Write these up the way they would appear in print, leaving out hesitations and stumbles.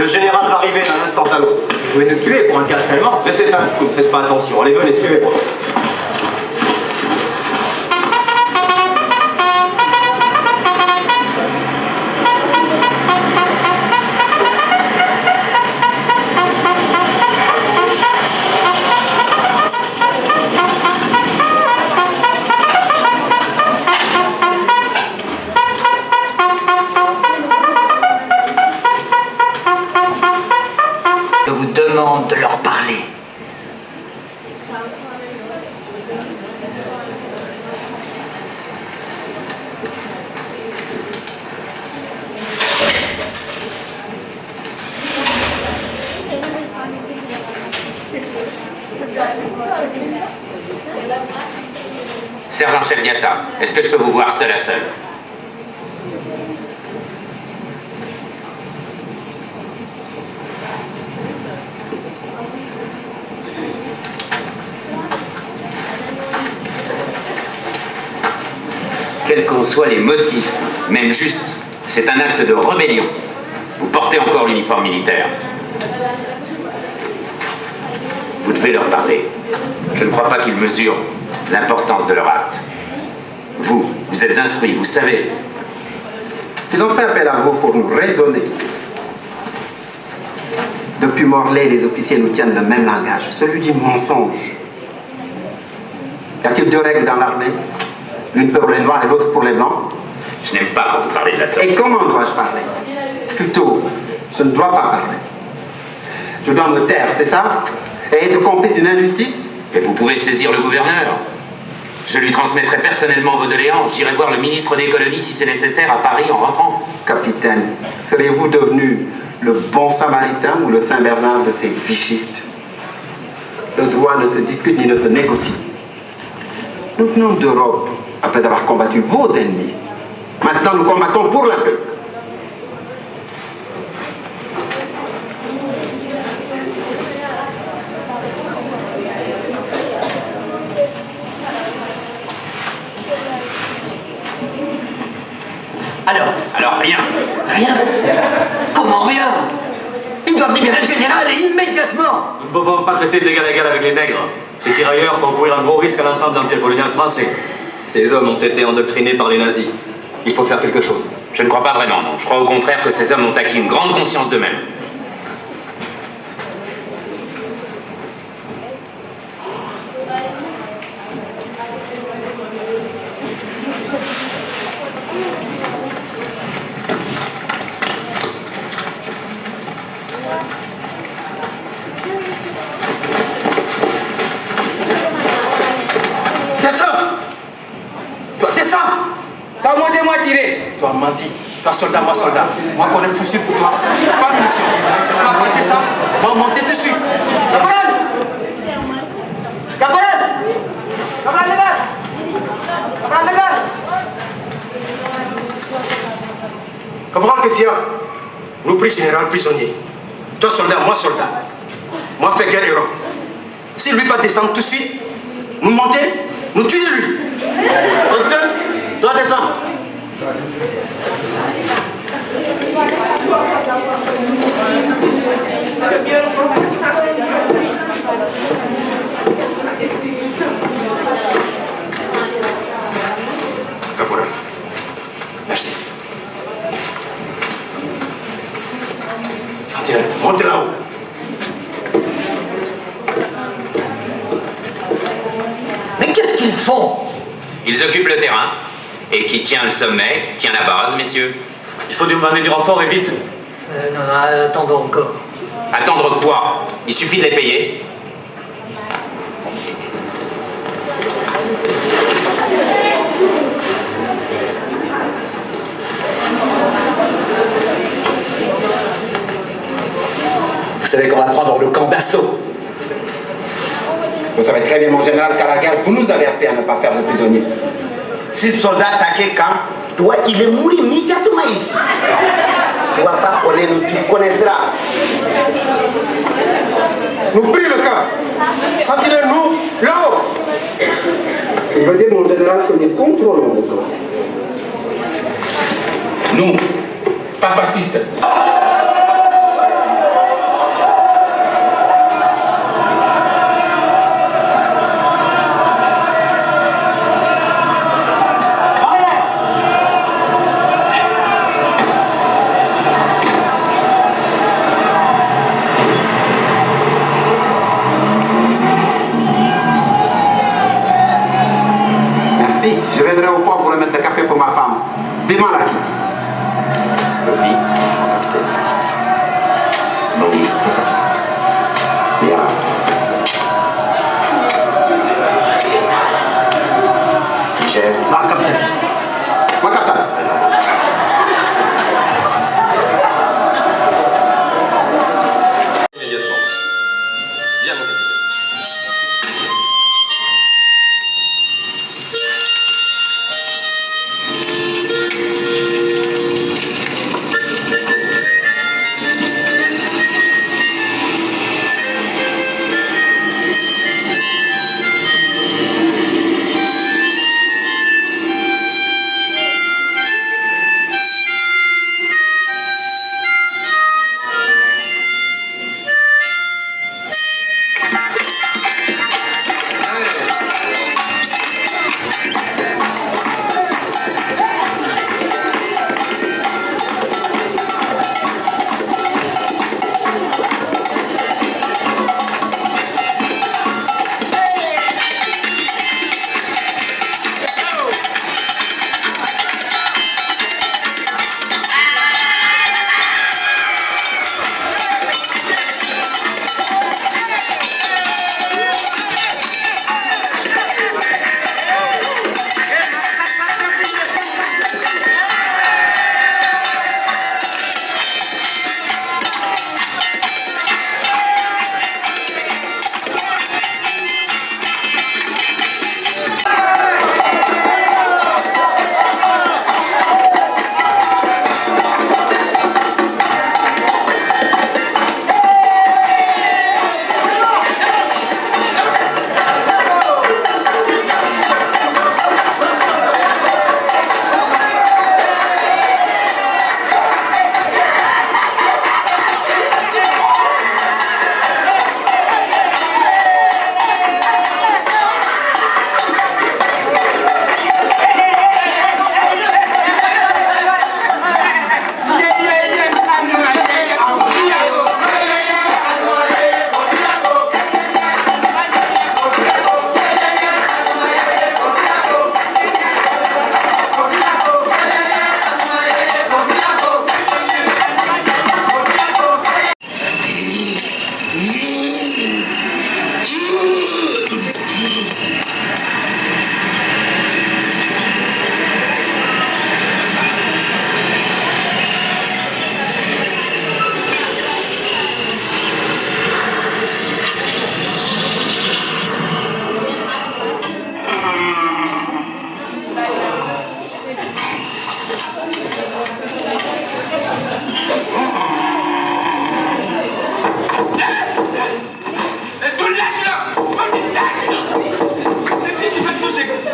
Le général va arriver d'un instant à l'autre. Vous pouvez nous tuer pour un cas tellement. Mais c'est un fou, faites pas attention. Allez, venez, suivez-moi. Je vous demande de leur parler. Sergent Sheldiata, est-ce que je peux vous voir seul à seul? Quels qu'en soient les motifs, même juste, c'est un acte de rébellion. Vous portez encore l'uniforme militaire. Vous devez leur parler. Je ne crois pas qu'ils mesurent l'importance de leur acte. Vous êtes instruits, vous savez. Ils ont fait appel à vous pour nous raisonner. Depuis Morlaix, les officiers nous tiennent le même langage, celui du mensonge. Y a-t-il deux règles dans l'armée? L'une pour les noirs et l'autre pour les blancs? Je n'aime pas quand vous parlez de la sorte. Et comment dois-je parler? Plutôt, je ne dois pas parler. Je dois me taire, c'est ça? Et être complice d'une injustice? Et vous pouvez saisir le gouverneur. Je lui transmettrai personnellement vos doléances. J'irai voir le ministre des colonies si c'est nécessaire à Paris en rentrant. Capitaine, serez-vous devenu le bon samaritain ou le Saint-Bernard de ces vichistes? Le droit ne se discute ni ne se négocie. Nous venons d'Europe après avoir combattu vos ennemis. Maintenant, nous combattons pour la paix. Alors rien. Rien? Comment rien? Ils doivent libérer le général et immédiatement! Nous ne pouvons pas traiter d'égal à égal avec les nègres. Ces tirailleurs font courir un gros risque à l'ensemble de l'empire colonial français. Ces hommes ont été endoctrinés par les nazis. Il faut faire quelque chose. Je ne crois pas vraiment, non. Je crois au contraire que ces hommes ont acquis une grande conscience d'eux-mêmes. Toi, menti. Toi, soldat, moi, soldat. Moi, connais le fusil pour toi. Pas de munitions. Toi, pas descendre. Moi, monter dessus. Caporal! Caporal! Caporal, les gars! Caporal, les gars! Caporal, qu'est-ce qu'il y a? Nous, pris général, prisonnier. Toi, soldat, moi, soldat. Moi, fait guerre Europe. Si lui pas descendre tout de suite, nous monter, nous tuer lui. Toi, descends. Caporal. Merci. Sentinelle, montez là-haut. Mais qu'est-ce qu'ils font? Ils occupent le terrain. Et qui tient le sommet, tient la base, messieurs. Il faut demander du renfort et vite. Non, attendons encore. Attendre quoi? Il suffit de les payer. Vous savez qu'on va prendre le camp d'assaut. Vous savez très bien, mon général, qu'à la guerre, vous nous avez appris à ne pas faire de prisonniers. Si le soldat attaquait quand, toi, il est mort immédiatement ici. Tu ne vas pas connaître, tu connaîtras. Nous pris le camp. Sentinelle-nous là-haut. Il veut dire, mon général, que nous contrôlons le camp. Nous, pas fascistes. Si, je viendrai au port pour remettre le café pour ma femme. Dis-moi là qui. Sophie, mon capitaine. Oui, bien. Qui gère? Ma capitaine. Mon capitaine. Immédiatement. Bien, mon capitaine.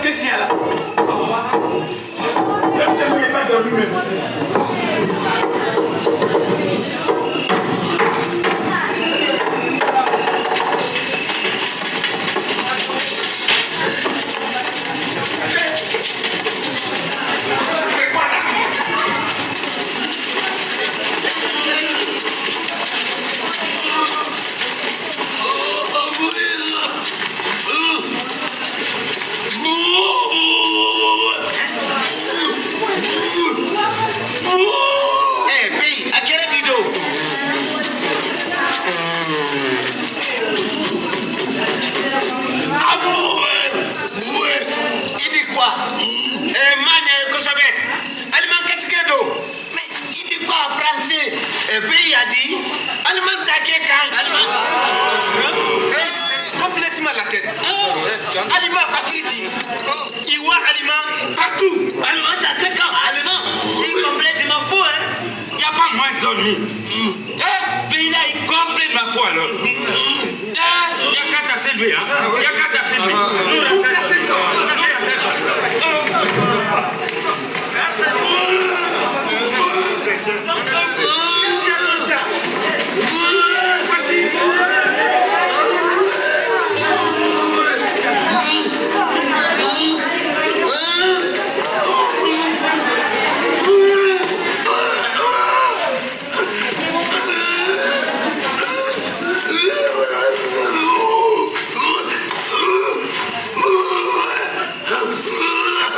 Qu'est-ce qu'il y a là? C'est lui qui n'est pas dormi même. Complètement la tête. Aliment Afrique. Iwa aliment partout. Aliment t'as quelqu'un. Aliment. Il est complètement fou, hein. Il n'y a pas moins de dormir. Pays là, il est complètement fou alors. Il n'y a qu'à tasser lui, hein. Il n'y a qu'à tasser lui.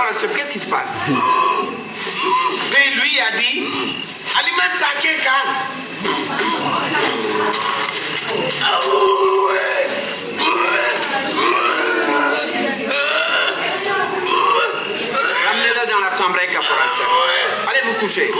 caporal-chef, qu'est-ce qui se passe? Mais lui a dit, alimente ta quelqu'un. Ramenez-le dans la chambre, caporal-chef. Allez vous coucher.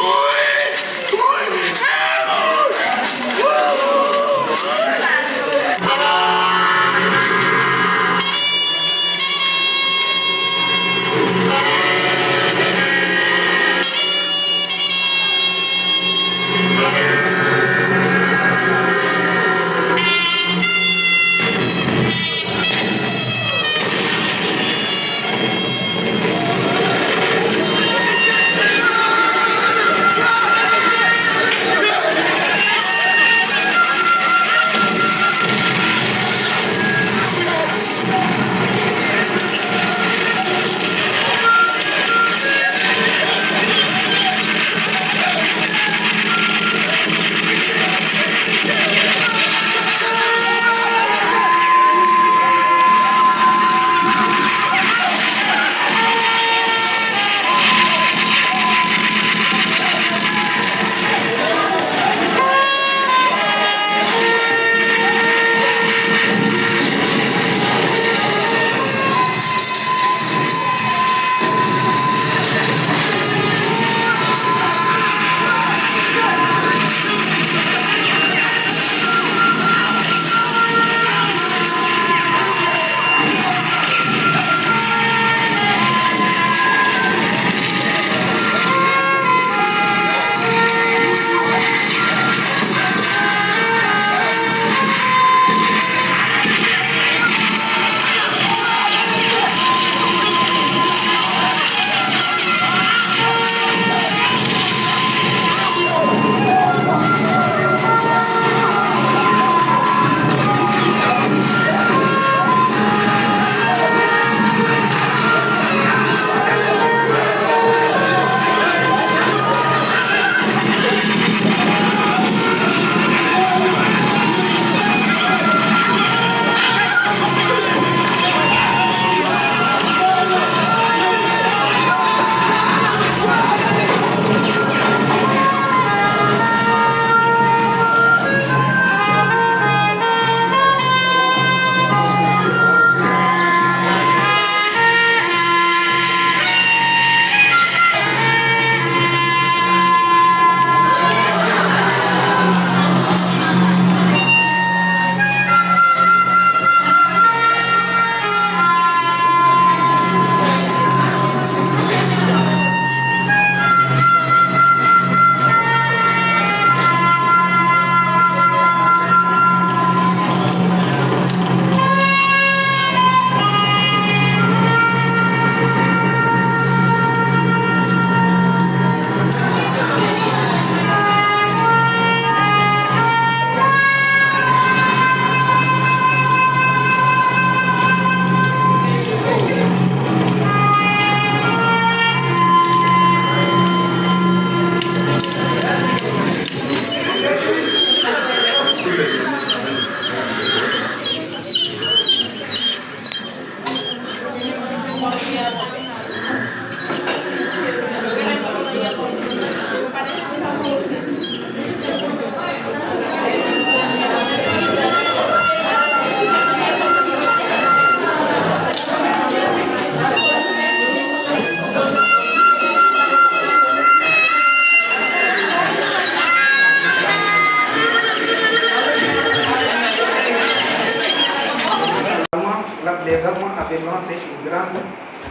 les Allemands avaient lancé une grande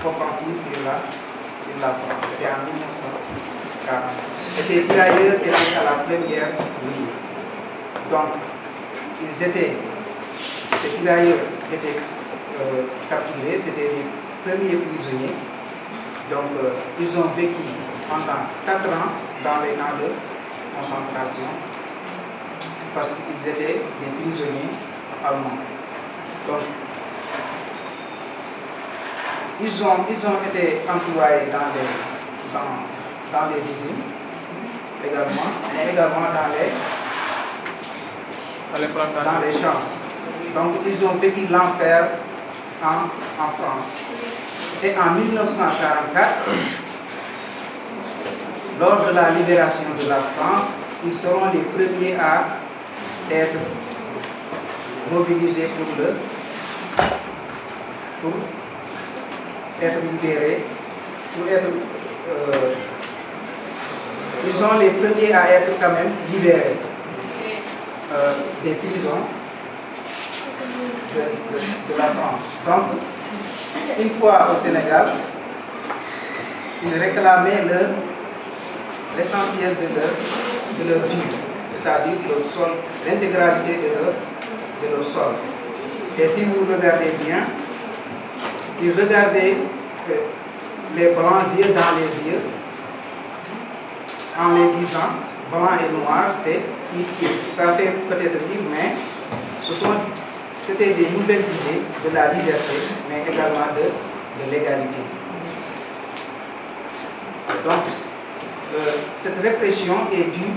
offensive sur la France. C'était en 1940. Et ces tirailleurs étaient à la première ligne. Donc, ces tirailleurs étaient capturés, c'était les premiers prisonniers. Donc, ils ont vécu pendant 4 ans dans les camps de concentration parce qu'ils étaient des prisonniers allemands. Donc, ils ont été employés dans les usines également, mais également dans les champs. Donc, ils ont vécu l'enfer en France. Et en 1944, lors de la libération de la France, ils seront les premiers à être mobilisés pour être libérés, ils sont les premiers à être quand même libérés des prisons de la France. Donc, une fois au Sénégal, ils réclamaient l'essentiel de leur dû, c'est-à-dire l'intégralité de leur sol. Et si vous regardez bien, ils regardaient les blancs yeux dans les yeux en les disant blanc et noir, c'est ça fait peut-être rire, mais c'était des nouvelles idées de la liberté, mais également de l'égalité. Donc, cette répression est due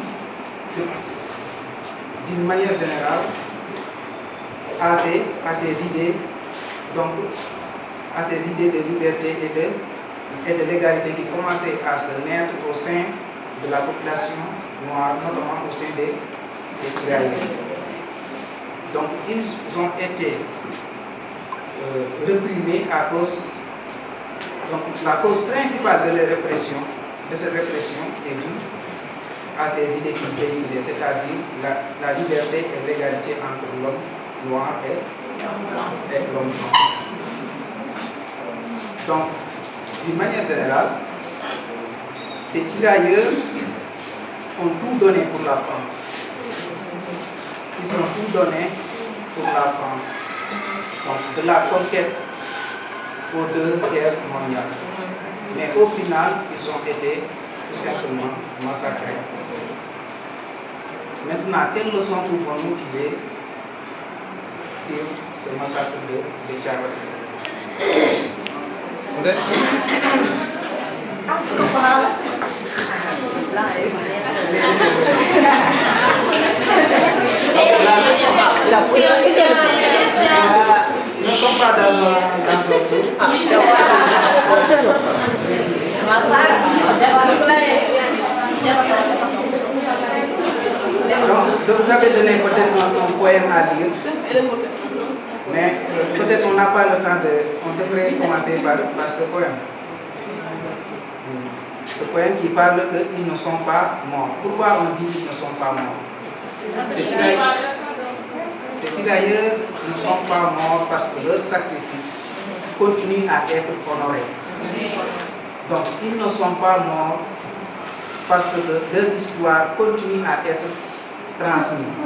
d'une manière générale à ces idées, donc à ces idées de liberté et de l'égalité qui commençaient à se naître au sein de la population noire, notamment au sein des tirailleurs. Donc ils ont été reprimés à cause. Donc la cause principale de cette répression est due à ces idées qu'ils véhiculaient, c'est-à-dire la liberté et l'égalité entre l'homme noir et l'homme blanc. Donc, d'une manière générale, ces tirailleurs ont tout donné pour la France. Ils ont tout donné pour la France. Donc, de la conquête aux 2 guerres mondiales. Mais au final, ils ont été tout simplement massacrés. Maintenant, quelle leçon pouvons-nous tirer sur ce massacre de Thiaroye? Vous êtes Nous ne sommes pas dans un groupe. Donc, je vous avais donné peut-être un poème à lire, mais peut-être on n'a pas le temps on devrait commencer par ce poème. Ce poème qui parle qu'ils ne sont pas morts. Pourquoi on dit qu'ils ne sont pas morts? Ces tirailleurs ne sont pas morts parce que leur sacrifice continue à être honoré. Donc ils ne sont pas morts parce que leur histoire continue à être transmise.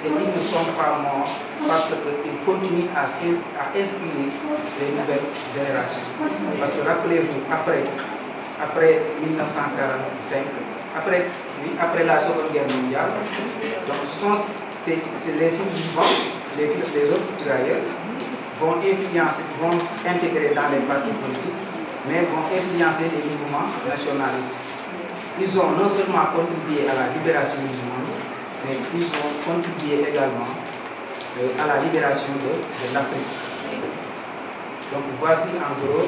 Et ils ne sont pas morts parce qu'ils continuent à inspirer les nouvelles générations. Parce que rappelez-vous, après 1945, après la Seconde Guerre mondiale, donc c'est les survivants, les autres tirailleurs, vont intégrer dans les partis politiques, mais vont influencer les mouvements nationalistes. Ils ont non seulement contribué à la libération du monde, mais ils ont contribué également à la libération de l'Afrique. Donc voici en gros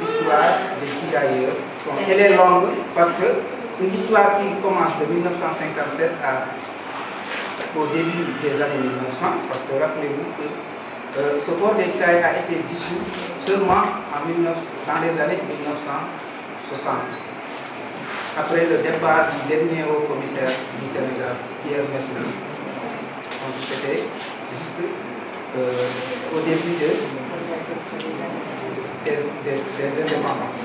l'histoire des tirailleurs. Donc, elle est longue parce que une histoire qui commence de 1957 au début des années 1900, parce que rappelez-vous que ce corps des tirailleurs a été dissous seulement dans les années 1960, après le départ du dernier haut commissaire du Sénégal, Pierre Mesmer. Donc c'était juste au début des indépendances.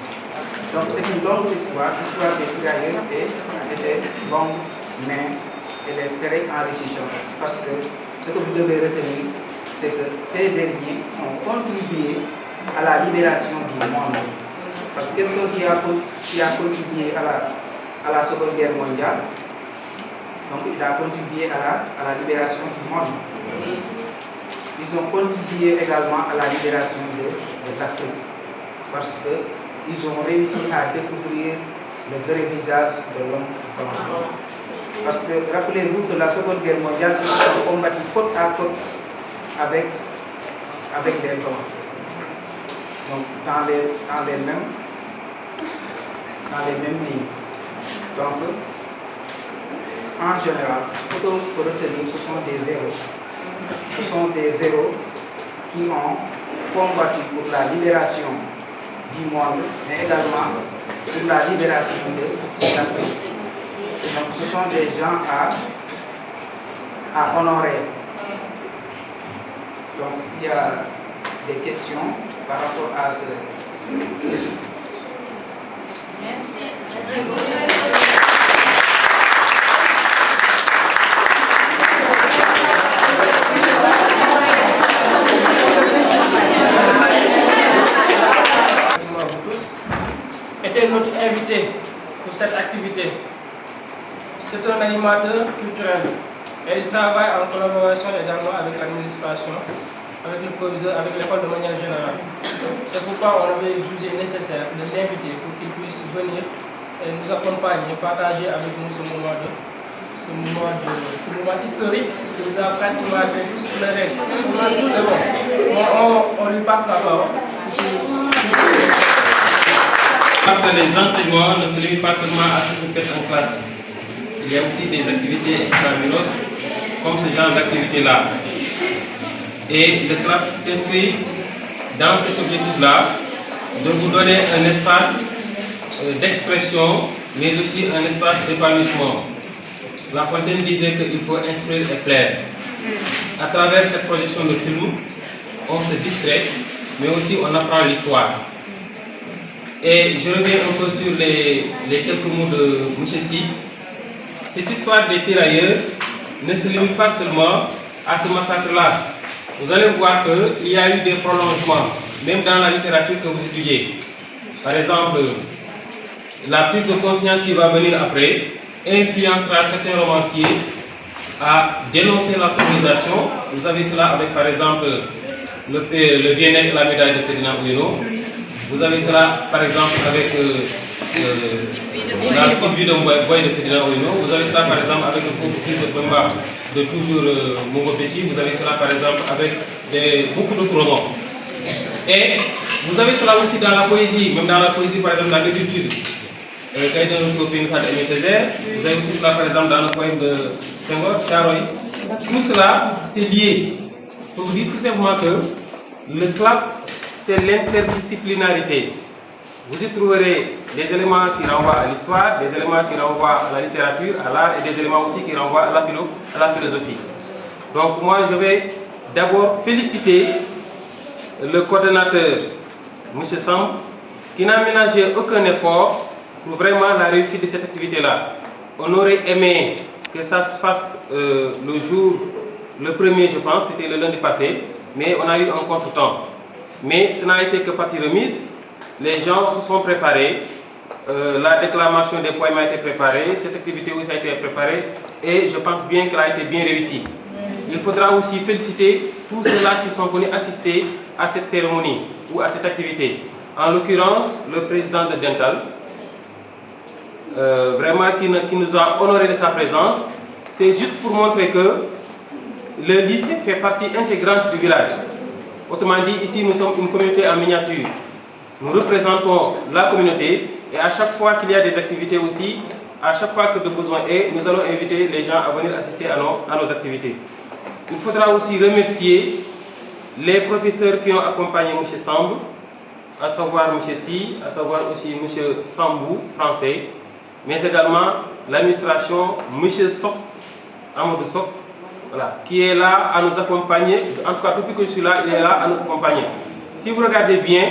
Donc c'est une longue histoire. L'histoire des tirailleurs était longue, mais elle est très enrichissante. Parce que ce que vous devez retenir, c'est que ces derniers ont contribué à la libération du monde. Parce que qu'est-ce qui a contribué à la Seconde Guerre mondiale? Donc il a contribué à la libération du monde. Ils ont contribué également à la libération de l'Afrique. Parce qu'ils ont réussi à découvrir le vrai visage de l'homme blanc. Parce que rappelez-vous que la Seconde Guerre mondiale, ils ont combattu côte à côte avec les Blancs. donc dans les mêmes lignes. Donc, en général, pour retenir, ce sont des zéros. Ce sont des zéros qui ont combattu pour la libération du monde, mais également pour la libération de l'Afrique. Donc, ce sont des gens à honorer. Donc, s'il y a des questions par rapport à ce... Était notre invité pour cette activité. C'est un animateur culturel et il travaille en collaboration également avec l'administration, avec le proviseur, avec l'école de manière générale. C'est pourquoi on avait jugé nécessaire de l'inviter pour qu'il puisse venir et nous accompagner, partager avec nous ce moment historique qui nous a pratiquement fait tous pleurer. On lui passe la parole. Les enseignements ne se limitent pas seulement à ce que vous faites en classe. Il y a aussi des activités extramuros, comme ce genre d'activité-là. Et le CLAP s'inscrit dans cet objectif-là de vous donner un espace d'expression, mais aussi un espace d'épanouissement. La Fontaine disait qu'il faut instruire et plaire. À travers cette projection de film, on se distrait, mais aussi on apprend l'histoire. Et je reviens un peu sur les quelques mots de M. Sy. Cette histoire des tirailleurs ne se limite pas seulement à ce massacre-là. Vous allez voir qu'il y a eu des prolongements, même dans la littérature que vous étudiez. Par exemple, la prise de conscience qui va venir après influencera certains romanciers à dénoncer la colonisation. Vous avez cela avec, par exemple, le bien-être et la médaille de Ferdinand Oueno. Vous avez cela, par exemple, avec la petite vie de Boy de Ferdinand Oueno. Vous avez cela, par exemple, avec le pauvre fils de Bemba de toujours Mongo Petit. Vous avez cela, par exemple, avec beaucoup d'autres romans. Et vous avez cela aussi dans la poésie, même dans la poésie, par exemple, dans l'écriture. Cahier d'un autre pays, Aimé Césaire. Vous avez aussi cela, par exemple, dans le poème de Senghor, Charoy. Tout cela, c'est lié. Pour vous dire simplement que le CLAP, c'est l'interdisciplinarité. Vous y trouverez des éléments qui renvoient à l'histoire, des éléments qui renvoient à la littérature, à l'art et des éléments aussi qui renvoient à la philosophie. Donc moi, je vais d'abord féliciter le coordonnateur, M. Samb, qui n'a ménagé aucun effort pour vraiment la réussite de cette activité-là. On aurait aimé que ça se fasse le premier, je pense, c'était le lundi passé, mais on a eu un contretemps. Mais ce n'a été que partie remise. Les gens se sont préparés. La déclamation des poèmes a été préparée. Cette activité aussi a été préparée. Et je pense bien qu'elle a été bien réussie. Il faudra aussi féliciter tous ceux-là qui sont venus assister à cette cérémonie ou à cette activité. En l'occurrence, le président de Dental, vraiment qui nous a honoré de sa présence. C'est juste pour montrer que le lycée fait partie intégrante du village. Autrement dit, ici nous sommes une communauté en miniature. Nous représentons la communauté et à chaque fois qu'il y a des activités aussi, à chaque fois que de besoin est, nous allons inviter les gens à venir assister à nos activités. Il faudra aussi remercier les professeurs qui ont accompagné M. Samb, à savoir M. Sy, à savoir aussi M. Sambou, français, mais également l'administration, M. Sok, Amadou Sok, voilà, qui est là à nous accompagner. En tout cas, depuis que je suis là, il est là à nous accompagner. Si vous regardez bien,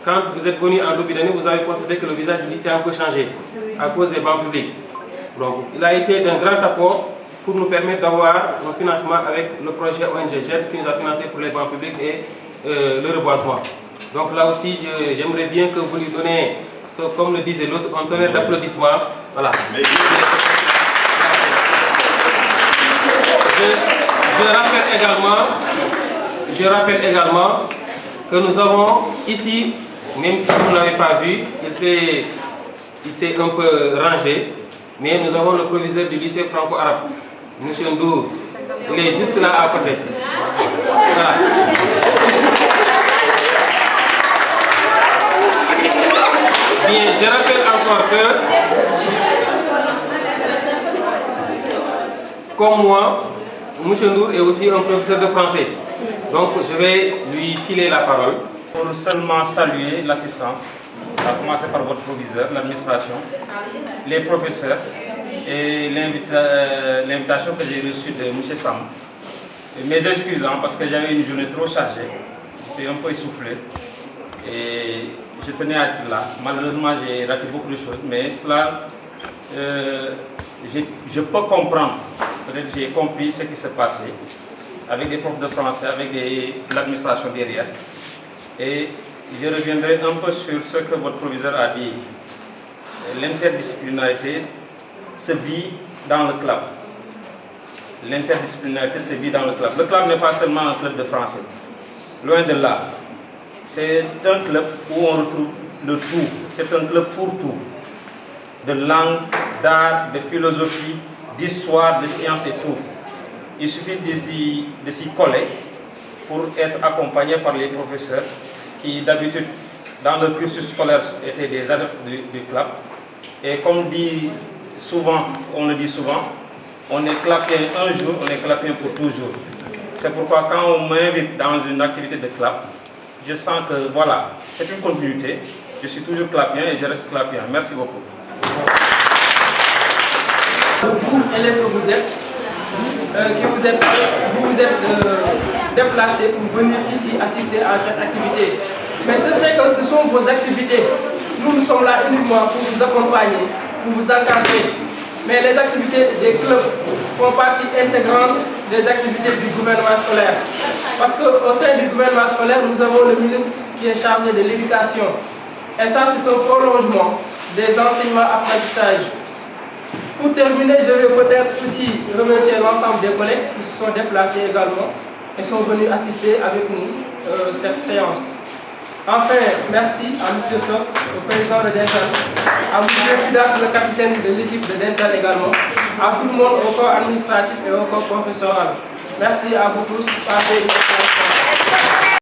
quand vous êtes venu en début d'année, vous avez constaté que le visage du lycée a un peu changé à cause des bancs publics. Donc, il a été d'un grand apport pour nous permettre d'avoir un financement avec le projet ONG JED qui nous a financé pour les bancs publics et le reboisement. Donc là aussi, j'aimerais bien que vous lui donnez, comme le disait l'autre, un tonnerre d'applaudissements. Voilà. Je rappelle également que nous avons ici, même si vous ne l'avez pas vu, il s'est un peu rangé, mais nous avons le proviseur du lycée franco-arabe, M. Ndour. Il est juste là à côté. Voilà. Bien, je rappelle encore que, comme moi, M. Nour est aussi un professeur de français. Donc, je vais lui filer la parole pour seulement saluer l'assistance, à commencer par votre proviseur, l'administration, les professeurs et l'invitation que j'ai reçue de M. Sam. Mes excuses, parce que j'avais une journée trop chargée, j'étais un peu essoufflé et je tenais à être là. Malheureusement, j'ai raté beaucoup de choses, mais cela, je peux comprendre, peut-être j'ai compris ce qui s'est passé avec des profs de français, avec l'administration derrière. Et je reviendrai un peu sur ce que votre proviseur a dit. L'interdisciplinarité se vit dans le club. L'interdisciplinarité se vit dans le club. Le club n'est pas seulement un club de français. Loin de là. C'est un club où on retrouve le tout. C'est un club pour tout. De langue, d'art, de philosophie, d'histoire, de sciences et tout. Il suffit de s'y coller pour être accompagné par les professeurs qui d'habitude dans le cursus scolaire étaient des adeptes du club. Et comme on le dit souvent, on est clapien un jour, on est clapien pour toujours. C'est pourquoi quand on m'invite dans une activité de club, je sens que voilà, c'est une continuité. Je suis toujours clapien et je reste clapien. Merci beaucoup. Vous, élèves que vous êtes, vous vous êtes déplacés pour venir ici assister à cette activité. Mais ce sont vos activités. Nous sommes là uniquement pour vous accompagner, pour vous encadrer. Mais les activités des clubs font partie intégrante des activités du gouvernement scolaire. Parce qu'au sein du gouvernement scolaire, nous avons le ministre qui est chargé de l'éducation. Et ça, c'est un prolongement des enseignements-apprentissages. Pour terminer, je vais peut-être aussi remercier l'ensemble des collègues qui se sont déplacés également et sont venus assister avec nous cette séance. Enfin, merci à M. Sock, le président de Dental, à M. Sidak, le capitaine de l'équipe de Dental également, à tout le monde au corps administratif et au corps professoral. Merci à vous tous. Passez une excellente soirée.